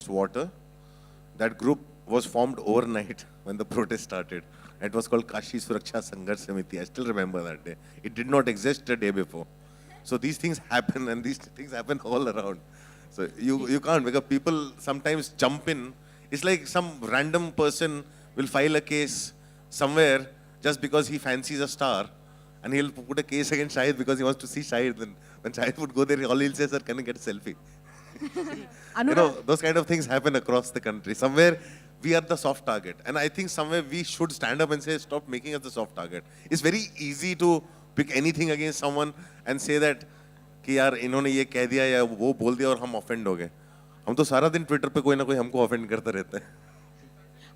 water. That group was formed overnight when the protest started. It was called Kashi Suraksha Sangharsh Samiti. I still remember that day. It did not exist the day before. So these things happen, and these things happen all around. So you can't, because people sometimes jump in. It's like some random person will file a case somewhere just because he fancies a star, and he'll put a case against Shahid because he wants to see Shahid. Then when Shahid would go there, all he'll say, "Sir, can I get a selfie?" You know, those kind of things happen across the country. Somewhere we are the soft target, and I think somewhere we should stand up and say, "Stop making us the soft target." It's very easy to pick anything against someone and say that कि यार इन्होंने ये कह दिया या वो बोल दिया और हम ऑफेंड हो गए. हम तो सारा दिन ट्विटर पे कोई ना कोई हमको ऑफेंड करता रहता है.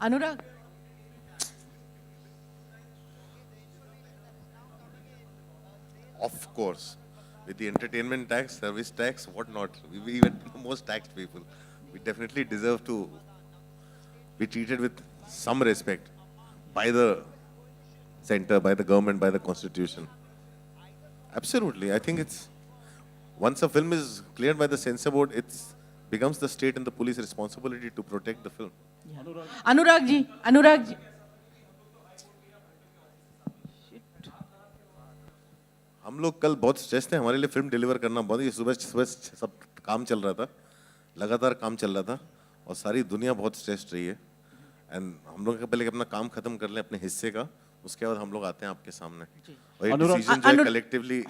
अनुराग. Of course, with the entertainment tax, service tax, what not, we even the most taxed people, we definitely deserve to be treated with some respect by the center, by the government, by the constitution. Absolutely, I think it's, once a film is cleared by the censor board, it becomes the state and the police responsibility to protect the film. Anurag ji, Anurag ji. हम लोग कल बहुत stress थे, हमारे लिए film deliver करना बहुत, ये सुबह सुबह सब काम चल रहा था, लगातार काम चल रहा था और सारी दुनिया बहुत स्ट्रेस्ड रही है. एंड हम लोग पहले अपना काम खत्म कर लें अपने हिस्से का, उसके बाद हम लोग आते हैं आपके सामने और ये डिसीजन जो कलेक्टिवली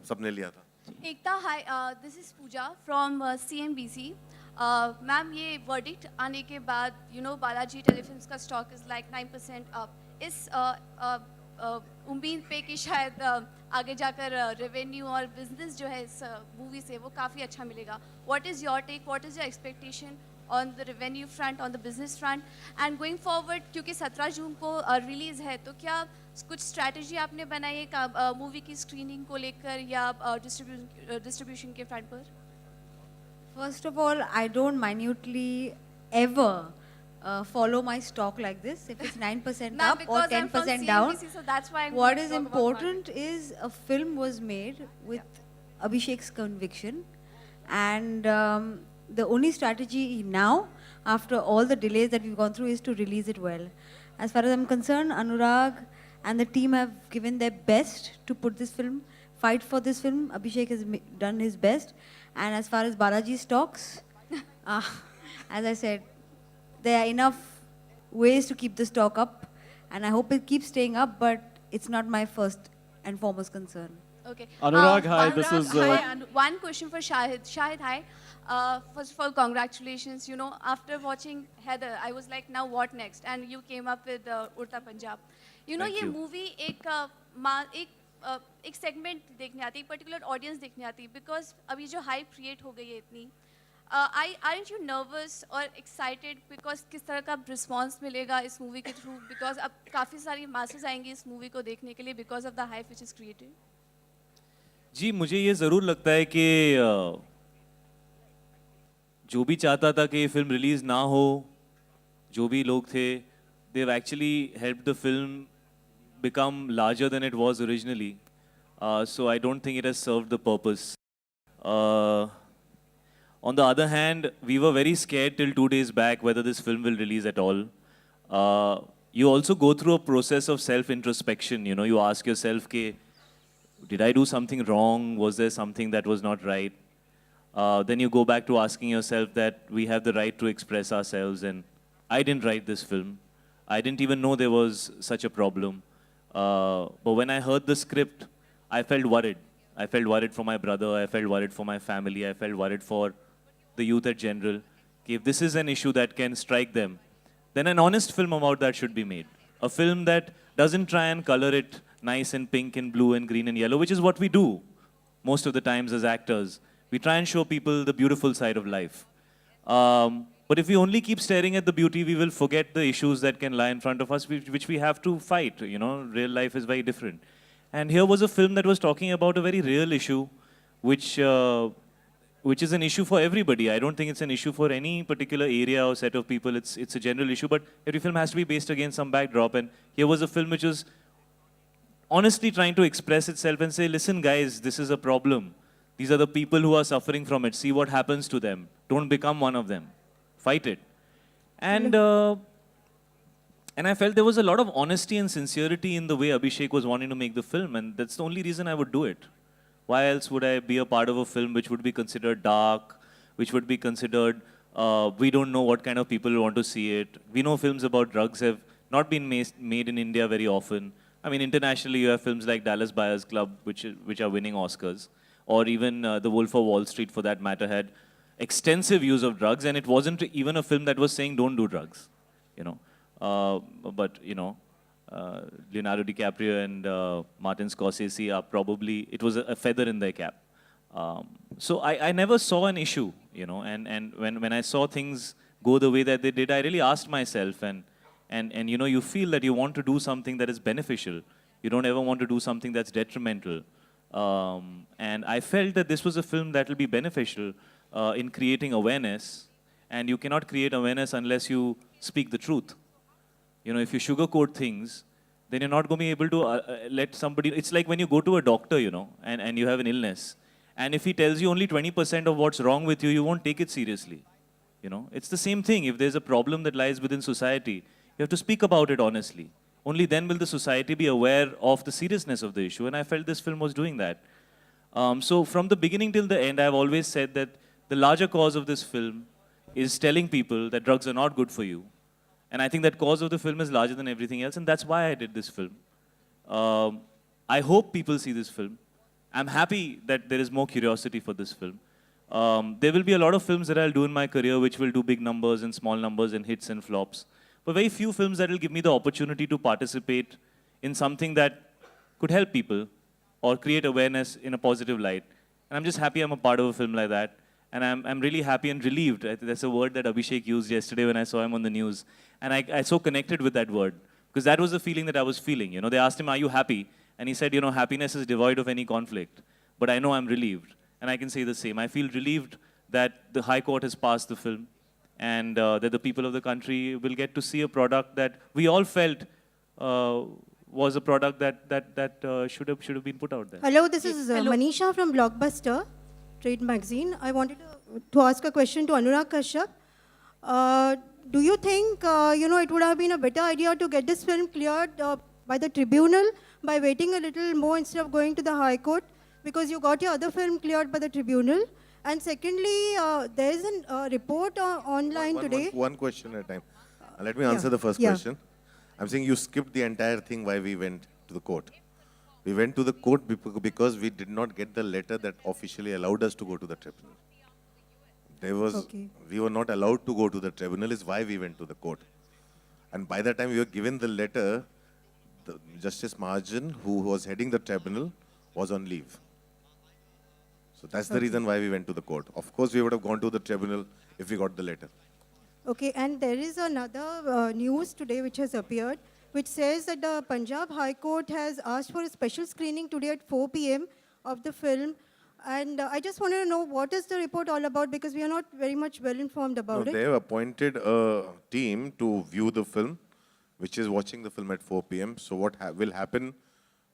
सबने लिया था. Ekta, hi, this is Pooja from CNBC. Ma'am, ये वर्डिक्ट आने के बाद बालाजी टेलीफिल्म्स का स्टॉक इज लाइक 9% अप. इस उम्मीद पे कि शायद आगे जाकर रेवेन्यू और बिजनेस जो है इस मूवी से वो काफ़ी अच्छा मिलेगा. What is your take, what is your expectation on the revenue front, on the business front and going forward, क्योंकि 17 जून को रिलीज़ है, तो क्या कुछ स्ट्रैटेजी आपने बनाई है मूवी की स्क्रीनिंग को लेकर या डिस्ट्रीब्यूशन के फ्रंट पर? First of all, I don't minutely ever follow my stock like this. If it's 9% up or 10% down, so that's why what is important is a film was made with Abhishek's conviction, and the only strategy now, after all the delays that we've gone through, is to release it well. As far as I'm concerned, Anurag and the team have given their best to put this film, fight for this film. Abhishek has done his best. And as far as Balaji stocks, as I said, there are enough ways to keep the stock up, and I hope it keeps staying up, but it's not my first and foremost concern. Okay. Anurag, hi, this is... one question for Shahid. Shahid, hi. First of all, congratulations. You know, after watching Heather, I was like, now what next? And you came up with Udta Punjab. You know, ये movie एक segment देखने आती है, एक particular audience देखने आती है, because अभी जो हाइप क्रिएट हो गई है इतनी, aren't you nervous और एक्साइटेड बिकॉज किस तरह का रिस्पॉन्स मिलेगा इस मूवी के थ्रू, बिकॉज अब काफ़ी सारी मासेस आएंगी इस मूवी को देखने के लिए because of the hype which is created? जी, मुझे ये ज़रूर लगता है कि जो भी चाहता था कि ये फिल्म रिलीज़ ना हो, जो भी लोग थे, they've actually helped the film become larger than it was originally. So I don't think it has served the purpose. On the other hand, we were very scared till 2 days back whether this film will release at all. You also go through a process of self-introspection. You know, you ask yourself, did I do something wrong? Was there something that was not right? Then you go back to asking yourself that we have the right to express ourselves, and I didn't write this film. I didn't even know there was such a problem. But when I heard the script, I felt worried. I felt worried for my brother. I felt worried for my family. I felt worried for the youth at general. If this is an issue that can strike them, then an honest film about that should be made. A film that doesn't try and color it nice and pink and blue and green and yellow, which is what we do most of the times as actors. We try and show people the beautiful side of life. But if we only keep staring at the beauty, we will forget the issues that can lie in front of us, which we have to fight. You know, real life is very different. And here was a film that was talking about a very real issue, which is an issue for everybody. I don't think it's an issue for any particular area or set of people. It's a general issue, but every film has to be based against some backdrop. And here was a film which was honestly trying to express itself and say, listen guys, this is a problem. These are the people who are suffering from it. See what happens to them. Don't become one of them. fight it. And and I felt there was a lot of honesty and sincerity in the way Abhishek was wanting to make the film, and that's the only reason I would do it. Why else would I be a part of a film which would be considered dark, which would be considered, we don't know what kind of people want to see it. We know films about drugs have not been made in India very often. I mean, internationally, you have films like Dallas Buyers Club, which are winning Oscars, or even The Wolf of Wall Street, for that matter, had extensive use of drugs, and it wasn't even a film that was saying don't do drugs, you know. But you know, Leonardo DiCaprio and Martin Scorsese are probably, it was a feather in their cap. So I never saw an issue, you know, and when I saw things go the way that they did, I really asked myself, and you know, you feel that you want to do something that is beneficial. You don't ever want to do something that's detrimental. And I felt that this was a film that will be beneficial in creating awareness, and you cannot create awareness unless you speak the truth. You know, if you sugarcoat things, then you're not going to be able to let somebody, it's like when you go to a doctor, you know, and you have an illness, and if he tells you only 20% of what's wrong with you, you won't take it seriously. You know, it's the same thing. If there's a problem that lies within society, you have to speak about it honestly. Only then will the society be aware of the seriousness of the issue, and I felt this film was doing that. So from the beginning till the end, I've always said that the larger cause of this film is telling people that drugs are not good for you. And I think that cause of the film is larger than everything else, and that's why I did this film. I hope people see this film. I'm happy that there is more curiosity for this film. There will be a lot of films that I'll do in my career which will do big numbers and small numbers and hits and flops. But very few films that will give me the opportunity to participate in something that could help people or create awareness in a positive light. And I'm just happy I'm a part of a film like that. And I'm really happy and relieved. That's a word that Abhishek used yesterday when I saw him on the news. And I so connected with that word. Because that was the feeling that I was feeling. You know, they asked him, are you happy? And he said, you know, happiness is devoid of any conflict. But I know I'm relieved. And I can say the same. I feel relieved that the High Court has passed the film. And that the people of the country will get to see a product that we all felt was a product that should have been put out there. Hello, this is Hello. Manisha from Blockbuster Trade Magazine. I wanted to ask a question to Anurag Kashyap. Do you think it would have been a better idea to get this film cleared by the tribunal by waiting a little more instead of going to the High Court? Because you got your other film cleared by the tribunal. And secondly, there is a report online today. One question at a time. Let me answer the first question. I'm saying you skipped the entire thing why we went to the court. We went to the court because we did not get the letter that officially allowed us to go to the tribunal. We were not allowed to go to the tribunal is why we went to the court. And by the time we were given the letter, the Justice Mahajan, who was heading the tribunal, was on leave. So that's the reason why we went to the court. Of course, we would have gone to the tribunal if we got the letter. Okay, and there is another news today which has appeared, which says that the Punjab High Court has asked for a special screening today at 4 p.m. of the film. And I just wanted to know what is the report all about, because we are not very much well informed about it. They have appointed a team to view the film, which is watching the film at 4 p.m. So what will happen,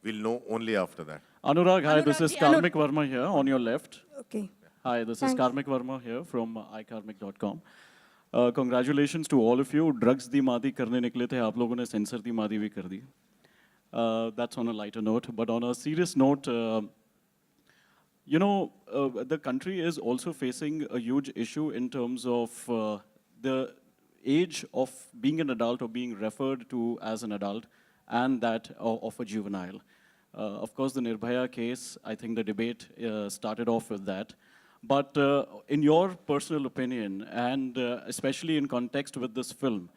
we'll know only after that. Anurag, hi, this is Anurag. Karmik Verma here on your left. Okay. Hi, this Thanks. is Karmik Verma here from ikarmik.com. Congratulations to all of you. Drugs di maadi karne nikle the, aap logon ne censor di maadi bhi kar di. That's on a lighter note. But on a serious note, the country is also facing a huge issue in terms of the age of being an adult or being referred to as an adult and that of a juvenile. Of course, the Nirbhaya case, I think the debate started off with that. But in your personal opinion, and especially in context with this film,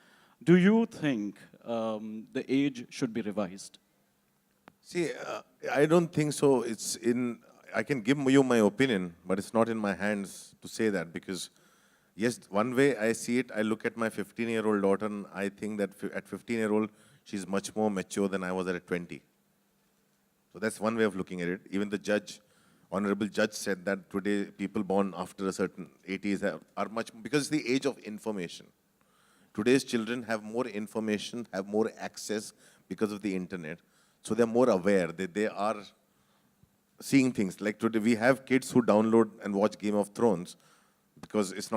do you think the age should be revised? See, I don't think so. I can give you my opinion, but it's not in my hands to say that, because yes, one way I see it, I look at my 15-year-old daughter and I think that at 15-year-old, she's much more mature than I was at 20. So that's one way of looking at it. Even the judge, honorable judge, said that today people born after a certain 80s are much, because it's the age of information. Today's children have more information, have more access because of the internet. So they're more aware that they are seeing things. Like today, we have kids who download and watch Game of Thrones because it's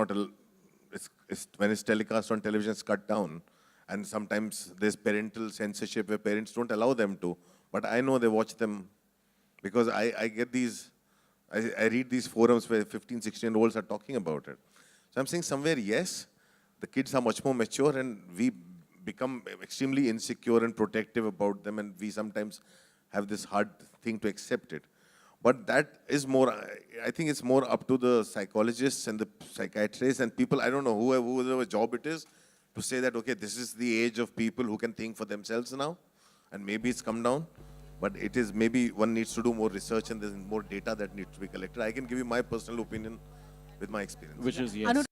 when it's telecast on television, it's cut down. And sometimes there's parental censorship where parents don't allow them to. But I know they watch them because I get these, I read these forums where 15, 16-year-olds are talking about it. So I'm saying somewhere, yes, the kids are much more mature and we become extremely insecure and protective about them, and we sometimes have this hard thing to accept it. But that is more, I think it's more up to the psychologists and the psychiatrists and people, I don't know, whoever job it is, to say that, okay, this is the age of people who can think for themselves now, and maybe it's come down, but it is, maybe one needs to do more research and there's more data that needs to be collected. I can give you my personal opinion with my experience. Which is yes.